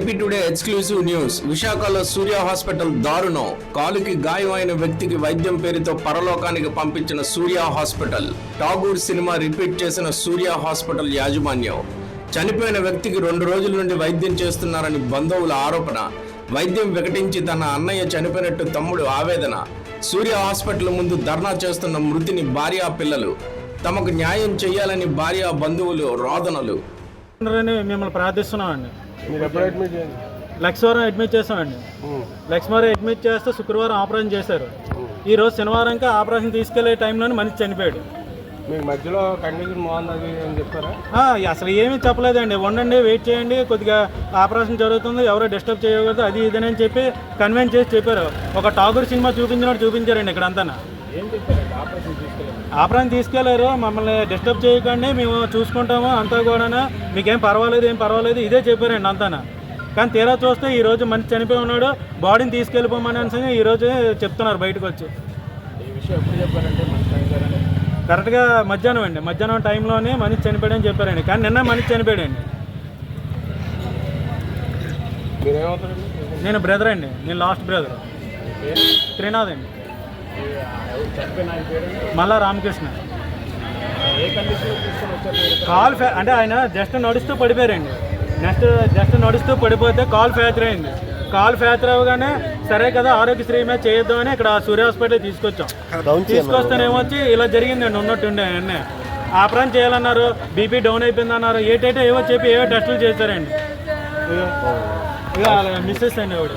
AP today exclusive news. విశాఖలో సూర్య hospital దారుణం. కాలుకి గాయమైన వ్యక్తికి వైద్యం పేరుతో పరలోకానికి పంపించిన సూర్య హాస్పిటల్. టాగూర్ సినిమా రిపీట్ చేసిన సూర్య హాస్పిటల్ యాజమాన్యం. చనిపోయిన వ్యక్తికి 2 రోజుల నుండి వైద్యం చేస్తున్నారని బంధువుల ఆరోపణ. వైద్యం వికటించి తన అన్నయ్య చనిపోయినట్టు తమ్ముడు ఆవేదన. సూర్య హాస్పిటల్ ముందు ధర్నా చేస్తున్న మృతిని భార్య పిల్లలు. తమకు న్యాయం చేయాలని భార్య బంధువులు రోదనలు. మిమ్మల్ని ప్రార్థిస్తున్నామండి. లక్ష్మీవారం అడ్మిట్ చేసామండి. లక్ష్మీవారం అడ్మిట్ చేస్తే శుక్రవారం ఆపరేషన్ చేశారు. ఈరోజు శనివారంకి ఆపరేషన్ తీసుకెళ్లే టైంలోనే మనిషి చనిపోయాడు. మీకు మధ్యలో కండిషన్ బాగుంది అని చెప్పారా? అసలు ఏమీ చెప్పలేదండి. ఉండండి, వెయిట్ చేయండి, కొద్దిగా ఆపరేషన్ జరుగుతుంది, ఎవరో డిస్టర్బ్ చేయకూడదు, అది ఇదని చెప్పి కన్విన్స్ చేసి చెప్పారు. ఒక టాగూర్ సినిమా చూపించినట్టు చూపించారండి ఇక్కడ అంతా. ఏం చెప్పారండి? ఆపరేషన్ తీసుకెళ్లారు. మమ్మల్ని డిస్టర్బ్ చేయకండి, మేము చూసుకుంటాము అంతా కూడా, మీకేం పర్వాలేదు, ఏం పర్వాలేదు, ఇదే చెప్పారండి అంతా. కానీ తీరా చూస్తే ఈరోజు మనిషి చనిపోయి ఉన్నాడు, బాడీని తీసుకెళ్ళిపోమని అని ఈరోజు చెప్తున్నారు బయటకు వచ్చి. ఈ విషయం ఎప్పుడు చెప్పారంటే కరెక్ట్గా మధ్యాహ్నం అండి. మధ్యాహ్నం టైంలోనే మనిషి చనిపోయాడని చెప్పారండి. కానీ నిన్న మనిషి చనిపోయాడండి. మీరేమవుతారండి? నేను బ్రదర్ అండి. నేను లాస్ట్ బ్రదర్. త్రినాథ్ అండి. మళ్ళా రామకృష్ణ. ఏ కండిషన్లో తీసుకొని వచ్చారు? కాల్ అంటే ఆయన జస్ట్ నడుస్తూ పడిపోయారండి. జస్ట్ నడుస్తూ పడిపోతే కాల్ ఫ్రాక్చర్ అయింది. కాల్ ఫ్రాక్చర్ అవ్వగానే సరే కదా ఆరోగ్యశ్రీ మీద చేయొద్దు అని ఇక్కడ సూర్య హాస్పిటల్ తీసుకొచ్చాం. తీసుకొస్తేనేమొచ్చి ఇలా జరిగిందండి. ఉన్నట్టుండే అన్నీ ఆపరేషన్ చేయాలన్నారు. బీపీ డౌన్ అయిపోయింది అన్నారు. ఏటైతే ఏవో చెప్పి ఏవో టెస్టులు చేశారండి. ఇక మిస్సెస్ అండి ఆవిడ.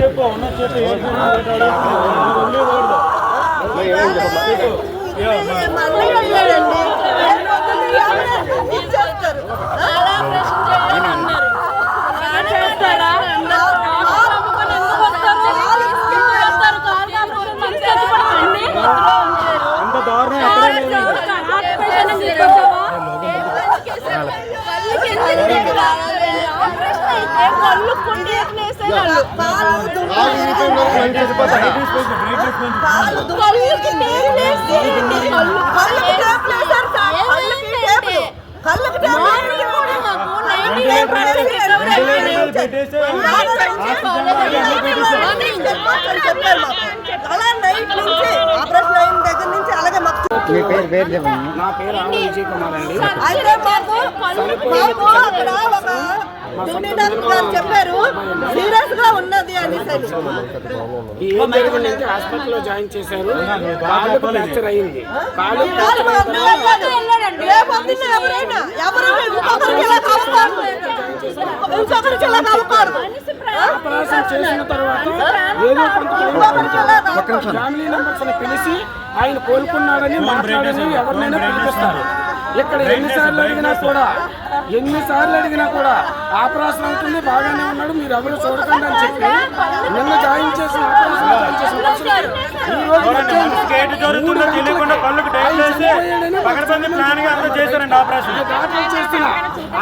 చెప్పు అంత దారుణం నా పేరు విజయ్ కుమార్ అండి. చెప్పారు సీరియస్ గా ఉన్నది అని. హాస్పిటల్లో జాయిన్ చేశారు. కాలు ఫ్రాక్చర్ అయింది. కాలు ఆపరేషన్ చేసిన తర్వాత ఏదో కొంత ఫ్యామిలీ మెంబర్స్ ని పిలిచి ఆయన కోలుకున్నాడని మాట్లాడని ఎవరినైనా పిలిపిస్తారు. ఇక్కడ ఎన్నిసార్లు అడిగినా కూడా ఆపరేషన్ అవుతుంది, బాగానే ఉన్నాడు, మీరు ఎవరు చూడకండి అని చెప్పి నిన్న జాయిన్ చేసిన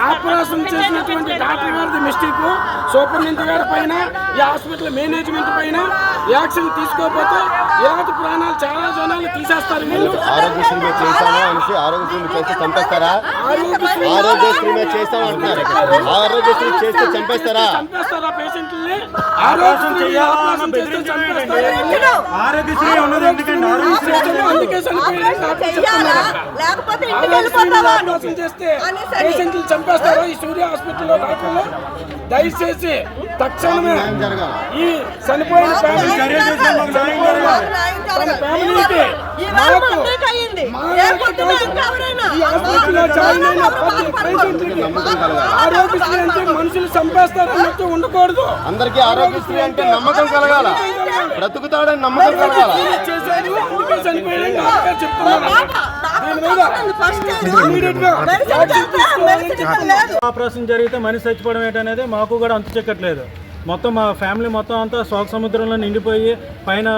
ఆపరేషన్ చేసినటువంటి డాక్టర్ గారి మిస్టేక్, సూపరింటెండెంట్ గారి పైన, ఈ హాస్పిటల్ మేనేజ్మెంట్ పైన యాక్షన్ తీసుకోకపోతే ఇలాంటి ప్రాణాలు చాలా జనాలు తీసేస్తారు. వీళ్ళు ఆరోగ్యశ్రీ చేస్తే చంపేస్తారా? ఆరోగ్యశ్రీ చేస్తామంటున్నారు. ఆరోగ్యశ్రీ చేస్తే చంపేస్తారా? పేషెంట్లని పేషెంట్లు చంపేస్తారా? ఈ సూర్య హాస్పిటల్లో డాక్టర్లు దయచేసి తక్షణమే ఈ చనిపోయిన ఫ్యామిలీకి ఆరోగ్యశ్రీ అంటే మనుషులు చంపేస్తారన్నట్టు ఉండకూడదు. అందరికీ ఆరోగ్యశ్రీ అంటే నమ్మకం కలగాల, బ్రతుకుతాడని నమ్మకం కలగాల. ఆపరేషన్ జరిగితే మనిషి చచ్చిపోవడం ఏంటనేది మాకు కూడా అంతు చెక్కట్లేదు. మొత్తం మా ఫ్యామిలీ మొత్తం అంతా శోక సముద్రంలో నిండిపోయి పైన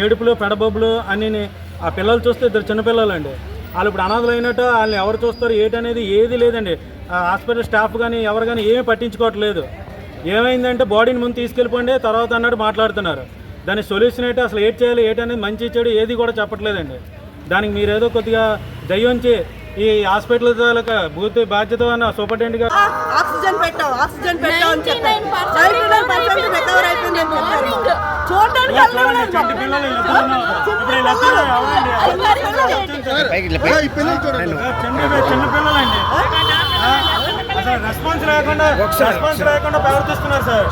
ఏడుపులు పెడబొబ్బులు అన్నీ. ఆ పిల్లలు చూస్తే 2 చిన్నపిల్లలండి. వాళ్ళు ఇప్పుడు అనాథలు అయినట్టు వాళ్ళని ఎవరు చూస్తారు ఏంటనేది ఏది లేదండి. హాస్పిటల్ స్టాఫ్ కానీ ఎవరు కానీ ఏమీ పట్టించుకోవట్లేదు. ఏమైందంటే బాడీని ముందు తీసుకెళ్ళిపోండి తర్వాత అన్నట్టు మాట్లాడుతున్నారు. దాని సొల్యూషన్ అయితే అసలు ఏం చేయాలి ఏంటనేది మంచి చెడు ఏది కూడా చెప్పట్లేదండి. దానికి మీరేదో కొద్దిగా దయ్యుంచి ఈ హాస్పిటల్ తాలూకా బూత్ బాధ్యత ఉన్న సూపరింటెండెంట్ గారు ఆక్సిజన్ పెట్టావు అని చెప్పారు 99% రికవర్ అయిపోయింది అని చెప్పారు. చూడడానికి చూడండి, చంటి పిల్లలు ఇద్దరు ఉన్నారు. ఇప్పుడు వీళ్ళిద్దరూ ఎవరండి? చిన్న పిల్లలండి. అసలు రెస్పాన్స్ లేకుండా ప్రవర్తిస్తున్నారు సార్.